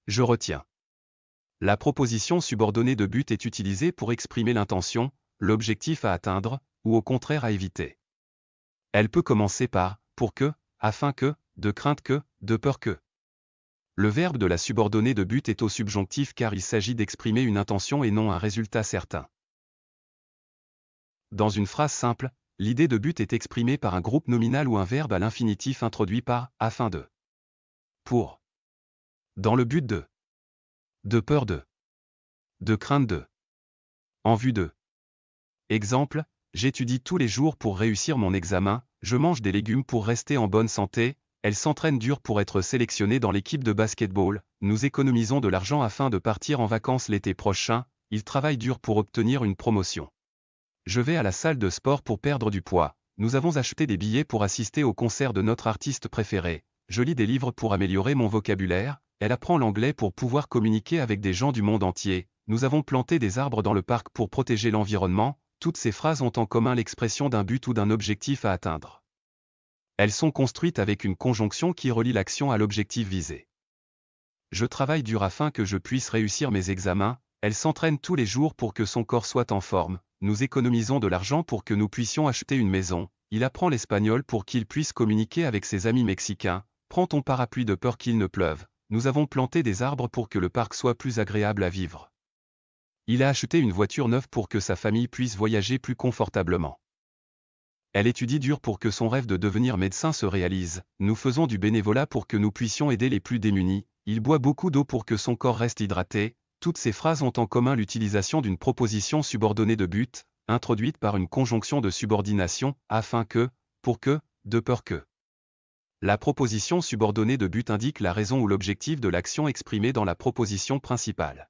Je retiens. La proposition subordonnée de but est utilisée pour exprimer l'intention, l'objectif à atteindre, ou au contraire à éviter. Elle peut commencer par « pour que »,« afin que »,« de crainte que »,« de peur que ». Le verbe de la subordonnée de but est au subjonctif car il s'agit d'exprimer une intention et non un résultat certain. Dans une phrase simple, l'idée de but est exprimée par un groupe nominal ou un verbe à l'infinitif introduit par « afin de »,« pour », dans le but de peur de crainte de, en vue de. Exemple, j'étudie tous les jours pour réussir mon examen, je mange des légumes pour rester en bonne santé, elle s'entraîne dur pour être sélectionnée dans l'équipe de basketball, nous économisons de l'argent afin de partir en vacances l'été prochain, il travaille dur pour obtenir une promotion. Je vais à la salle de sport pour perdre du poids, nous avons acheté des billets pour assister au concert de notre artiste préféré, je lis des livres pour améliorer mon vocabulaire, elle apprend l'anglais pour pouvoir communiquer avec des gens du monde entier, nous avons planté des arbres dans le parc pour protéger l'environnement, toutes ces phrases ont en commun l'expression d'un but ou d'un objectif à atteindre. Elles sont construites avec une conjonction qui relie l'action à l'objectif visé. Je travaille dur afin que je puisse réussir mes examens, elle s'entraîne tous les jours pour que son corps soit en forme, nous économisons de l'argent pour que nous puissions acheter une maison, il apprend l'espagnol pour qu'il puisse communiquer avec ses amis mexicains, prends ton parapluie de peur qu'il ne pleuve, nous avons planté des arbres pour que le parc soit plus agréable à vivre. Il a acheté une voiture neuve pour que sa famille puisse voyager plus confortablement. Elle étudie dur pour que son rêve de devenir médecin se réalise, nous faisons du bénévolat pour que nous puissions aider les plus démunis, il boit beaucoup d'eau pour que son corps reste hydraté, toutes ces phrases ont en commun l'utilisation d'une proposition subordonnée de but, introduite par une conjonction de subordination, afin que, pour que, de peur que. La proposition subordonnée de but indique la raison ou l'objectif de l'action exprimée dans la proposition principale.